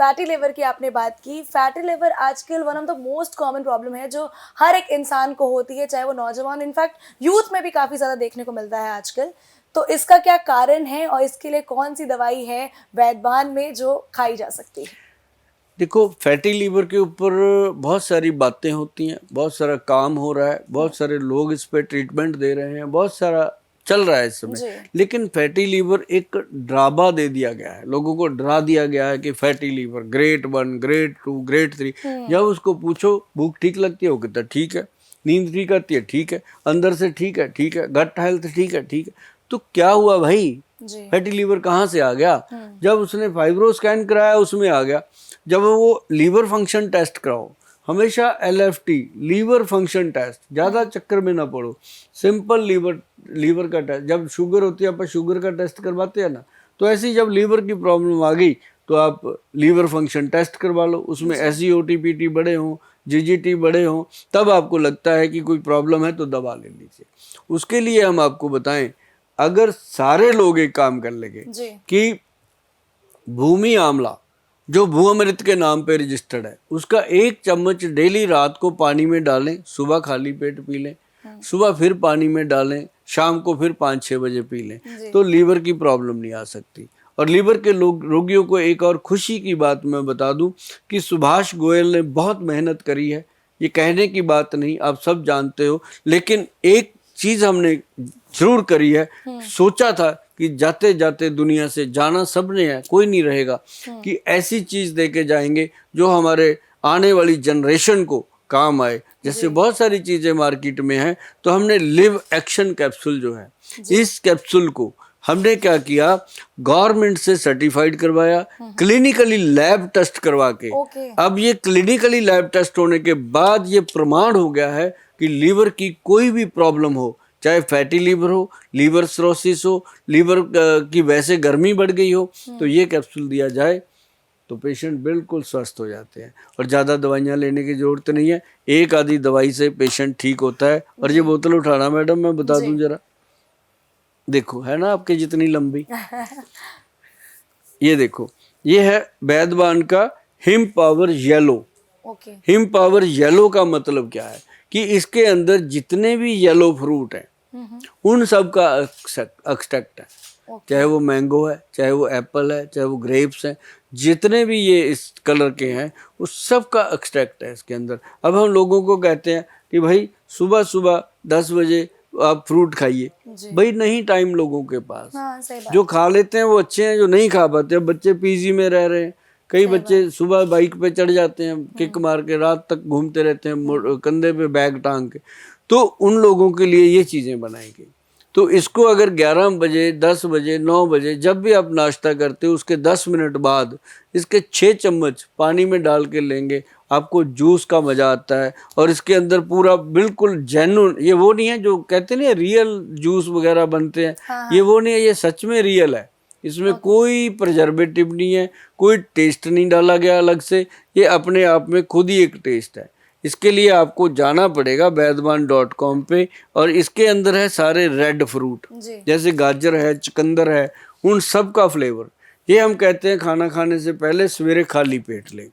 Fatty liver की आपने बात की। फैटी लिवर आजकल one of the most common problem है जो हर एक इंसान को होती है, चाहे वो नौजवान, इनफैक्ट यूथ में भी काफ़ी ज़्यादा देखने को मिलता है आजकल। तो इसका क्या कारण है और इसके लिए कौन सी दवाई है वैद्यवान में जो खाई जा सकती है? देखो, फैटी लीवर के ऊपर बहुत सारी बातें होती हैं, बहुत सारा काम हो रहा है, बहुत सारे लोग इस पे ट्रीटमेंट दे रहे हैं, बहुत सारा चल रहा है इस समय। लेकिन फैटी लीवर एक ड्रामा दे दिया गया है, लोगों को डरा दिया गया है कि fatty liver grade 1, grade 2, grade 3। जब उसको पूछो भूख ठीक लगती है, वो कहता ठीक है, नींद ठीक आती है, ठीक है, अंदर से ठीक है, ठीक है, गट हेल्थ ठीक है, ठीक है। तो क्या हुआ भाई, फैटी लीवर कहाँ से आ गया? जब उसने फाइब्रो स्कैन कराया उसमें आ गया। जब वो लीवर फंक्शन टेस्ट कराओ, हमेशा LFT लीवर फंक्शन टेस्ट, ज़्यादा चक्कर में ना पड़ो, सिंपल लीवर का टेस्ट। जब शुगर होती है, आप शुगर का टेस्ट करवाते हैं ना, तो ऐसी जब लीवर की प्रॉब्लम आ गई तो आप लीवर फंक्शन टेस्ट करवा लो, उसमें SGOT PT बड़े हों, GGT बड़े हों, तब आपको लगता है कि कोई प्रॉब्लम है तो दवा ले लीजिए। उसके लिए हम आपको बताएं, अगर सारे लोग एक काम कर लेंगे कि भूमि आंवला जो भूअमृत के नाम पे रजिस्टर्ड है, उसका 1 चम्मच डेली रात को पानी में डालें, सुबह खाली पेट पी लें, सुबह फिर पानी में डालें, शाम को फिर 5-6 बजे पी लें, तो लीवर की प्रॉब्लम नहीं आ सकती। और लीवर के रोगियों को एक और खुशी की बात मैं बता दूं कि सुभाष गोयल ने बहुत मेहनत करी है, ये कहने की बात नहीं, आप सब जानते हो, लेकिन एक चीज हमने जरूर करी है। सोचा था कि जाते जाते दुनिया से जाना सबने है, कोई नहीं रहेगा, कि ऐसी चीज दे के जाएंगे जो हमारे आने वाली जनरेशन को काम आए। जैसे बहुत सारी चीजें मार्केट में हैं, तो हमने लिव एक्शन कैप्सूल जो है, इस कैप्सूल को हमने क्या किया, गवर्नमेंट से सर्टिफाइड करवाया, क्लिनिकली लैब टेस्ट करवा के। अब ये क्लिनिकली लैब टेस्ट होने के बाद ये प्रमाण हो गया है कि लीवर की कोई भी प्रॉब्लम हो, चाहे फैटी लीवर हो, लीवर सिरोसिस हो, लीवर की वैसे गर्मी बढ़ गई हो, तो ये कैप्सूल दिया जाए तो पेशेंट बिल्कुल स्वस्थ हो जाते हैं और ज़्यादा दवाइयाँ लेने की ज़रूरत नहीं है। एक आधी दवाई से पेशेंट ठीक होता है। और ये बोतल उठाना मैडम, मैं बता दूं जरा, देखो है ना आपके जितनी लंबी, ये देखो, ये है वैद्यवान का him power yellow. Him power yellow का मतलब क्या है कि इसके अंदर जितने भी येलो फ्रूट हैं उन सब का एक्सट्रैक्ट है, चाहे वो मैंगो है, चाहे वो एप्पल है, चाहे वो ग्रेप्स हैं, जितने भी ये इस कलर के हैं उस सब का एक्सट्रैक्ट है इसके अंदर। अब हम लोगों को कहते हैं कि भाई सुबह सुबह 10 बजे आप फ्रूट खाइए, भाई नहीं टाइम लोगों के पास। जो खा लेते हैं वो अच्छे हैं, जो नहीं खा पाते, बच्चे PG में रह रहे हैं, कई बच्चे सुबह बाइक पे चढ़ जाते हैं, किक मार के रात तक घूमते रहते हैं कंधे पे बैग टांग के, तो उन लोगों के लिए ये चीज़ें बनाई गई। तो इसको अगर 11 बजे, 10 बजे, 9 बजे जब भी आप नाश्ता करते हो, उसके 10 मिनट बाद इसके 6 चम्मच पानी में डाल के लेंगे, आपको जूस का मज़ा आता है। और इसके अंदर पूरा बिल्कुल जेन्युइन, ये वो नहीं है जो कहते नहीं रियल जूस वगैरह बनते हैं, ये वो नहीं है, ये सच में रियल है। इसमें कोई प्रिजर्वेटिव नहीं है, कोई टेस्ट नहीं डाला गया अलग से, ये अपने आप में खुद ही एक टेस्ट है। इसके लिए आपको जाना पड़ेगा वैद्यवान.com पे, और इसके अंदर है सारे रेड फ्रूट, जैसे गाजर है, चुकंदर है, उन सब का फ्लेवर। ये हम कहते हैं खाना खाने से पहले सवेरे खाली पेट लें,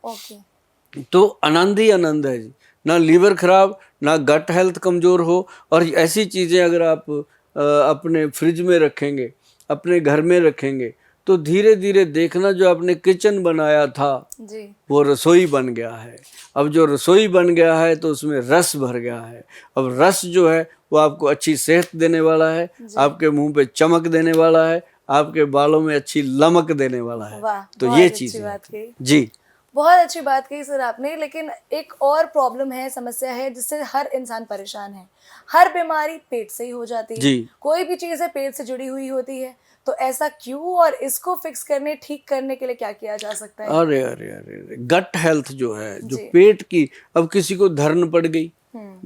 तो आनंद ही आनंद है जी। ना लीवर खराब, ना गट हेल्थ कमज़ोर हो। और ऐसी चीज़ें अगर आप अपने फ्रिज में रखेंगे, अपने घर में रखेंगे, तो धीरे धीरे देखना जो आपने किचन बनाया था वो रसोई बन गया है। अब जो रसोई बन गया है तो उसमें रस भर गया है। अब रस जो है वो आपको अच्छी सेहत देने वाला है, आपके मुंह पे चमक देने वाला है, आपके बालों में अच्छी लमक देने वाला है। तो ये चीज़ जी बहुत अच्छी बात कही सर आपने। लेकिन एक और प्रॉब्लम है, समस्या है जिससे हर इंसान परेशान है। हर बीमारी पेट से ही हो जाती है, कोई भी चीज़ है पेट से जुड़ी हुई होती है, तो ऐसा क्यों, और इसको फिक्स करने, ठीक करने के लिए क्या किया जा सकता है? अरे अरे अरे, गट हेल्थ जो है, जो पेट की, अब किसी को धर्न पड़ गई,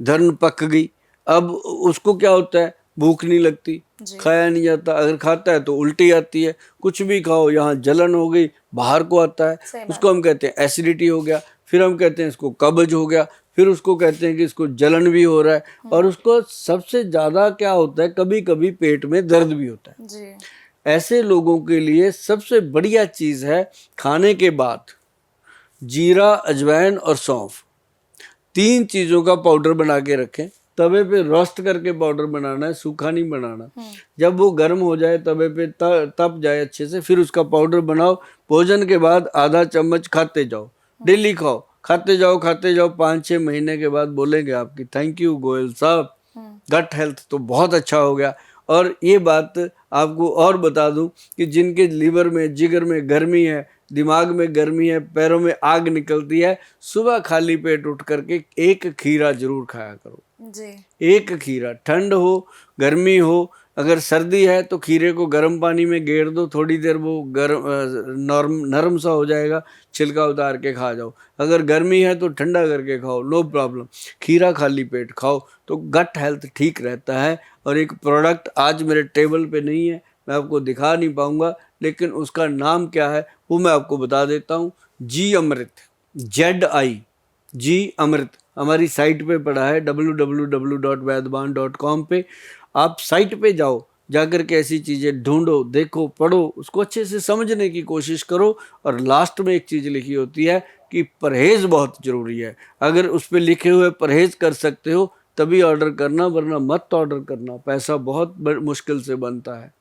धर्न पक गई, अब उसको क्या होता है, भूख नहीं लगती, खाया नहीं जाता, अगर खाता है तो उल्टी आती है, कुछ भी खाओ यहाँ जलन हो गई, बाहर को आता है, उसको हम कहते हैं एसिडिटी हो गया, फिर हम कहते हैं इसको कब्ज हो गया, फिर उसको कहते हैं कि इसको जलन भी हो रहा है, और उसको सबसे ज़्यादा क्या होता है, कभी कभी पेट में दर्द भी होता है। ऐसे लोगों के लिए सबसे बढ़िया चीज़ है खाने के बाद जीरा, अजवाइन और सौंफ, 3 चीज़ों का पाउडर बना के रखें। तवे पे रोस्ट करके पाउडर बनाना है, सूखा नहीं बनाना। जब वो गर्म हो जाए, तवे पे तप जाए अच्छे से, फिर उसका पाउडर बनाओ। भोजन के बाद आधा चम्मच खाते जाओ, डेली खाओ, खाते जाओ 5-6 महीने के बाद बोलेंगे आपकी थैंक यू गोयल साहब, गट हेल्थ तो बहुत अच्छा हो गया। और ये बात आपको और बता दूं कि जिनके लीवर में, जिगर में गर्मी है, दिमाग में गर्मी है, पैरों में आग निकलती है, सुबह खाली पेट उठ करके एक खीरा जरूर खाया करो जी। एक खीरा। ठंड हो, गर्मी हो, अगर सर्दी है तो खीरे को गर्म पानी में गेर दो, थोड़ी देर वो नरम सा हो जाएगा, छिलका उतार के खा जाओ। अगर गर्मी है तो ठंडा करके खाओ, नो प्रॉब्लम। खीरा खाली पेट खाओ तो गट हेल्थ ठीक रहता है। और एक प्रोडक्ट आज मेरे टेबल पे नहीं है, मैं आपको दिखा नहीं पाऊंगा, लेकिन उसका नाम क्या है वो मैं आपको बता देता हूँ। जी अमृत, ZI, जी अमृत हमारी साइट पे पड़ा है www.vaidban.com पे। आप साइट पे जाओ, जाकर के ऐसी चीज़ें ढूंढो, देखो, पढ़ो, उसको अच्छे से समझने की कोशिश करो। और लास्ट में एक चीज़ लिखी होती है कि परहेज़ बहुत ज़रूरी है। अगर उस पर लिखे हुए परहेज़ कर सकते हो तभी ऑर्डर करना, वरना मत ऑर्डर करना। पैसा बहुत मुश्किल से बनता है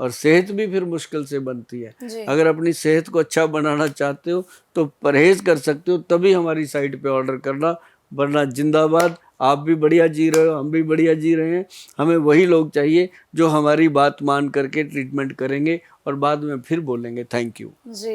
और सेहत भी फिर मुश्किल से बनती है। अगर अपनी सेहत को अच्छा बनाना चाहते हो तो परहेज कर सकते हो, तभी हमारी साइट पे ऑर्डर करना, वरना जिंदाबाद। आप भी बढ़िया जी रहे हो, हम भी बढ़िया जी रहे हैं। हमें वही लोग चाहिए जो हमारी बात मान करके ट्रीटमेंट करेंगे और बाद में फिर बोलेंगे थैंक यू। जी।